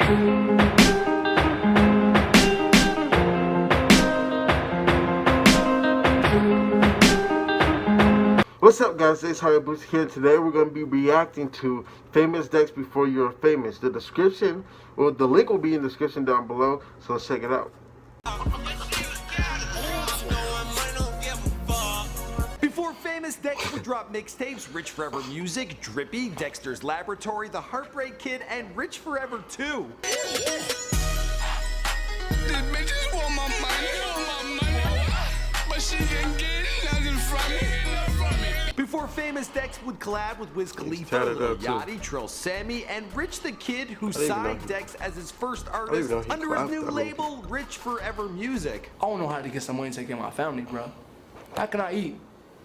What's up, guys? It's Harry Boots here. Today we're going to be reacting to Famous Dex Before You're Famous. The link will be in the description down below, so let's check it out. Before Famous Dex would drop mixtapes, Rich Forever Music, Drippy, Dexter's Laboratory, The Heartbreak Kid, and Rich Forever 2. Before Famous Dex would collab with Wiz Khalifa, Lil Yachty, Trill Sammy, and Rich the Kid, who signed Dex as his first artist under his new label, Rich Forever Music. I don't know how to get some money to take care of my family, bro. How can I eat?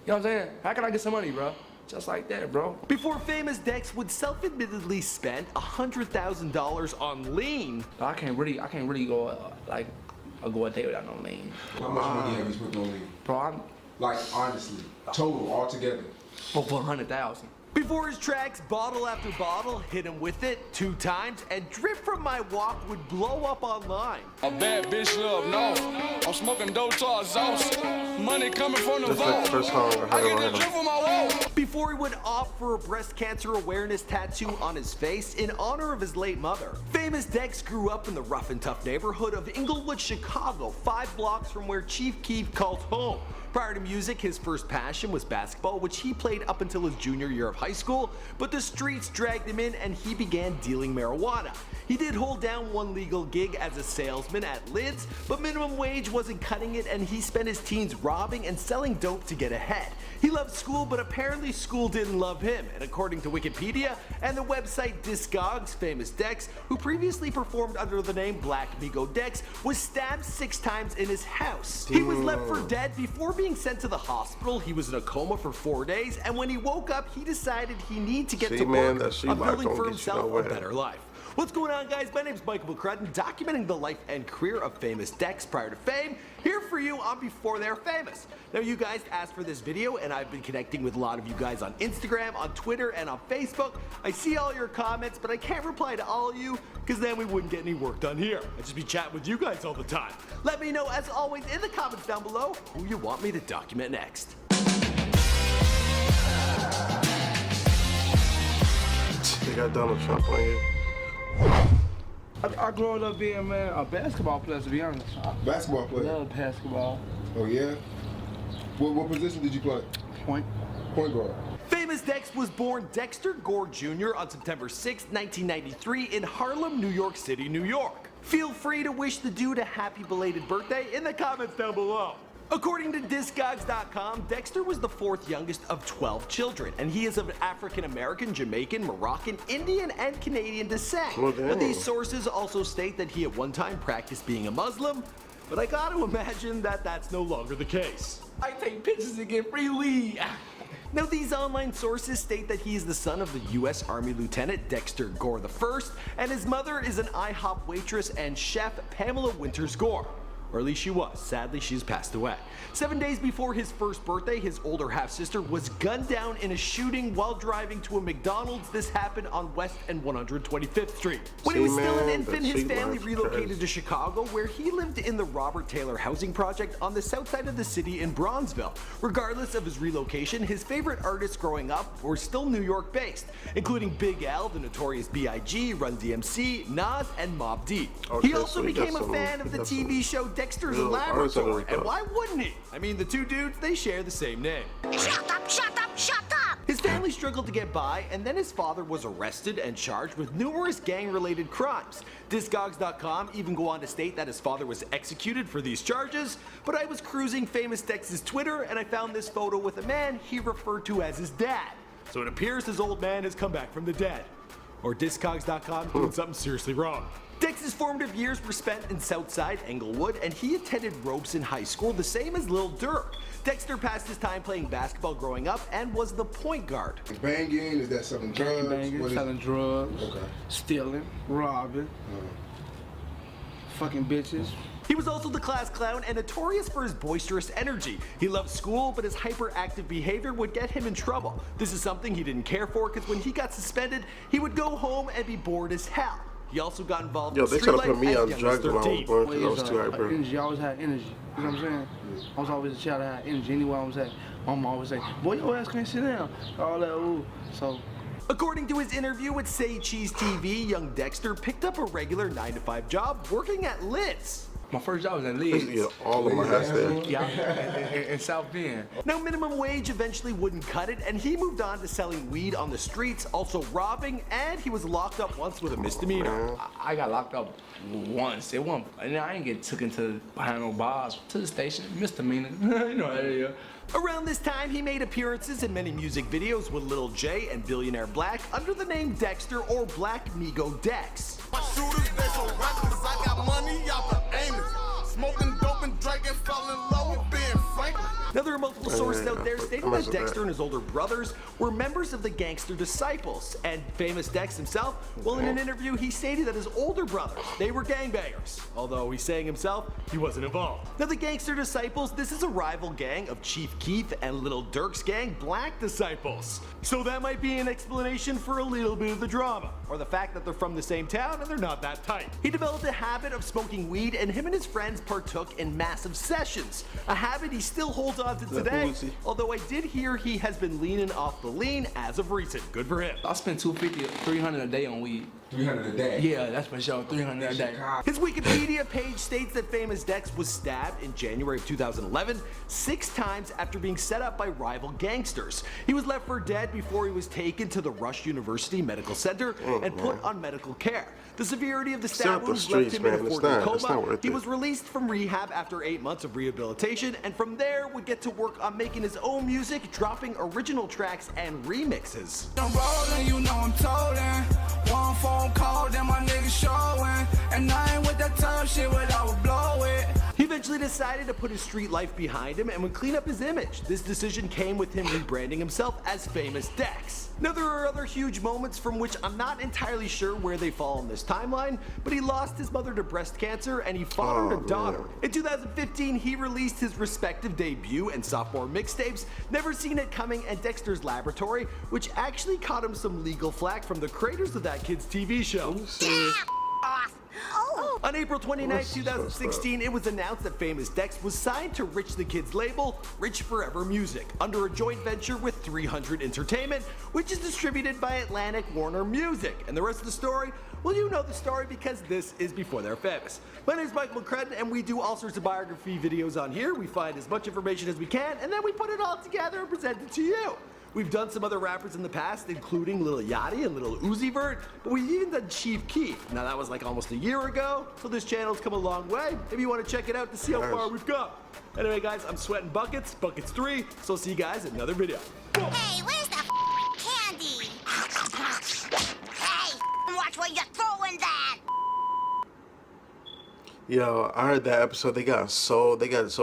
You know what I'm saying? How can I get some money, bro? Just like that, bro. Before Famous Dex would self-admittedly spend $100,000 on lean. I can't really go go a day without no lean. How much money have you spent on lean? Bro, Like, honestly, total, altogether. over 100,000. Before his tracks, Bottle After Bottle, Hit Him With It 2 times, and Drip From My Walk would blow up online. A bad bitch love, no. I'm smoking dope to exhaust. Money coming from the vault. I get the drip from my wall. Before he would opt for a breast cancer awareness tattoo on his face in honor of his late mother. Famous Dex grew up in the rough and tough neighborhood of Inglewood, Chicago, 5 blocks from where Chief Keef called home. Prior to music, his first passion was basketball, which he played up until his junior year of high school, but the streets dragged him in and he began dealing marijuana. He did hold down one legal gig as a salesman at Lids, but minimum wage wasn't cutting it and he spent his teens robbing and selling dope to get ahead. He loved school, but apparently school didn't love him, and according to Wikipedia and the website Discogs, Famous Dex, who previously performed under the name Black Migo Dex, was stabbed 6 times in his house. He was left for dead before being sent to the hospital. He was in a coma for 4 days, and when he woke up, he decided he needed to get to work on building for himself a better life. What's going on, guys? My name's Michael McCrudden, documenting the life and career of Famous Dex prior to fame, here for you on Before They're Famous. Now, you guys asked for this video, and I've been connecting with a lot of you guys on Instagram, on Twitter, and on Facebook. I see all your comments, but I can't reply to all of you, because then we wouldn't get any work done here. I'd just be chatting with you guys all the time. Let me know, as always, in the comments down below, who you want me to document next. They got Donald Trump on here. I grew up being, man, a basketball player, to be honest. Basketball player? I love basketball. Oh, yeah? What position did you play? Point guard. Famous Dex was born Dexter Gore Jr. on September 6, 1993 in Harlem, New York City, New York. Feel free to wish the dude a happy belated birthday in the comments down below. According to Discogs.com, Dexter was the 4th youngest of 12 children, and he is of African-American, Jamaican, Moroccan, Indian, and Canadian descent. Now, these sources also state that he at one time practiced being a Muslim, but I gotta imagine that that's no longer the case. I take pictures and get free weed. Now, these online sources state that he is the son of the U.S. Army Lieutenant Dexter Gore I, and his mother is an IHOP waitress and chef Pamela Winters Gore. Or at least she was. Sadly, she's passed away. 7 days before his first birthday, his older half-sister was gunned down in a shooting while driving to a McDonald's. This happened on West and 125th Street. When he was still an infant, his family relocated to Chicago, where he lived in the Robert Taylor housing project on the south side of the city in Bronzeville. Regardless of his relocation, his favorite artists growing up were still New York-based, including Big L, the Notorious B.I.G., Run DMC, Nas, and Mobb Deep. He also became a fan of the TV show Dexter's Laboratory, and why wouldn't he? I mean, the two dudes, they share the same name. Shut up, shut up, shut up! His family struggled to get by, and then his father was arrested and charged with numerous gang-related crimes. Discogs.com even go on to state that his father was executed for these charges, but I was cruising Famous Dex's Twitter, and I found this photo with a man he referred to as his dad. So it appears his old man has come back from the dead. Or Discogs.com doing something seriously wrong. Dex's formative years were spent in Southside Englewood, and he attended Robeson High School, the same as Lil Durk. Dexter passed his time playing basketball growing up and was the point guard. Banging, is that selling drugs? Banging, selling drugs, stealing, robbing, fucking bitches. He was also the class clown and notorious for his boisterous energy. He loved school, but his hyperactive behavior would get him in trouble. This is something he didn't care for, because when he got suspended, he would go home and be bored as hell. He also got involved Yo, in they street try to put life me as on young as drugs when I was 13. born because I was too hyper. Energy, I always had energy. You know what I'm saying? I was always a child that had energy. Anywhere I was at, mama always say, boy, your ass can't sit down. All that, ooh. So, According to his interview with Say Cheese TV, young Dexter picked up a regular 9-to-5 job working at Lids. My first job was in I used to Lids. get all of my hats there. Yeah, in South Bend. Now, minimum wage eventually wouldn't cut it, and he moved on to selling weed on the streets, also robbing, and he was locked up once with a misdemeanor. I got locked up once. It wasn't, and I didn't get took into behind no bars to the station. Misdemeanor. You know that area. Around this time, he made appearances in many music videos with Lil J and Billionaire Black under the name Dexter or Black Migo Dex. My shooters, they so reckless. I got money out the anus. Smoking dope and drinking, fell in love with being Franklin. Now, there are multiple sources out there I stating mess that with Dexter that. and his older brothers were members of the Gangster Disciples, and famous Dex himself, well, in an interview, he stated that his older brothers, they were gangbangers, although he's saying himself he wasn't involved. Now, the Gangster Disciples, this is a rival gang of Chief Keef and Little Durk's gang, Black Disciples. So that might be an explanation for a little bit of the drama, or the fact that they're from the same town and they're not that tight. He developed a habit of smoking weed, and him and his friends partook in massive sessions, a habit he still holds on to today, Uzi? although I did hear he has been leaning off the lean as of recent. Good for him. I spend $250, $300 a day on weed. 300 a day. Yeah, that's for sure. $300 a day. His Wikipedia page states that famous Dex was stabbed in January of 2011 6 times after being set up by rival gangsters. He was left for dead before he was taken to the Rush University Medical Center and put on medical care. The severity of the Stay off stab the wounds left streets, him in a man. It's 4-day not- it's not coma. worth He it. was released from rehab after 8 months of rehabilitation, and from there would get to work on making his own music, dropping original tracks and remixes. I'm rolling, you know I'm toting. One phone call, then my niggas showing. And I ain't with that tough shit, but I would blow it. He eventually decided to put his street life behind him and would clean up his image. This decision came with him rebranding himself as Famous Dex. Now, there are other huge moments from which I'm not entirely sure where they fall in this timeline, but he lost his mother to breast cancer and he fathered a daughter. In 2015, he released his respective debut and sophomore mixtapes, Never Seen It Coming and Dexter's Laboratory, which actually caught him some legal flack from the creators of that kid's TV show. Off. Oh. On April 29, This is 2016, it was announced that Famous Dex was signed to Rich the Kid's label, Rich Forever Music, under a joint venture with 300 Entertainment, which is distributed by Atlantic Warner Music. And the rest of the story? Well, you know the story because this is Before They're Famous. My name is Michael McCrudden, and we do all sorts of biography videos on here. We find as much information as we can, and then we put it all together and present it to you. We've done some other rappers in the past, including Lil Yachty and Lil Uzi Vert, but we've even done Chief Keef. Now, that was like almost a year ago, so this channel's come a long way. Maybe you want to check it out to see how far we've come. Anyway, guys, I'm sweating buckets, buckets 3, so I'll see you guys in another video. Hey, where's the candy? Hey, watch where you're throwing that. Yo, I heard that episode. They got so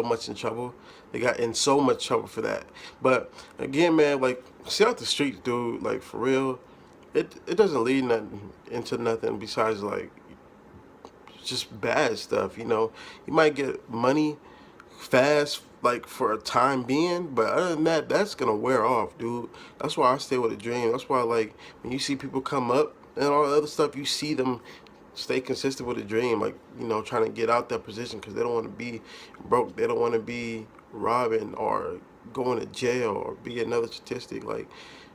much in trouble. They got in so much trouble for that. But again, man, like, stay out the streets, dude. Like, for real, it doesn't lead into nothing besides like just bad stuff. You know, you might get money fast, like for a time being, but other than that, that's gonna wear off, dude. That's why I stay with a dream. That's why, like, when you see people come up and all the other stuff, you see them stay consistent with a dream, like, you know, trying to get out that position because they don't want to be broke. They don't want to be robbing or going to jail or be another statistic. Like,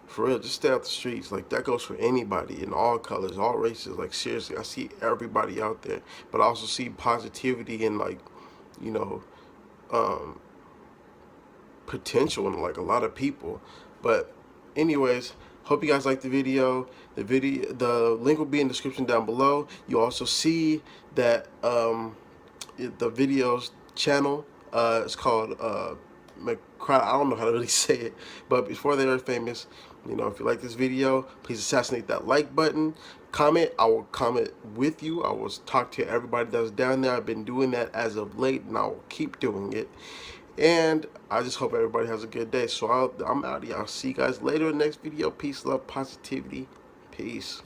for real, just stay out the streets. Like, that goes for anybody in all colors, all races. Like, seriously, I see everybody out there, but I also see positivity and, like, you know, potential in like a lot of people. But anyways, hope you guys liked the video. The link will be in the description down below. You also see that the video's channel is called I don't know how to really say it, but Before They Are Famous. You know, if you like this video, please assassinate that like button. Comment. I will comment with you. I will talk to everybody that's down there. I've been doing that as of late, and I will keep doing it. And I just hope everybody has a good day. So I'm out of here. I'll see you guys later in the next video. Peace, love, positivity. Peace.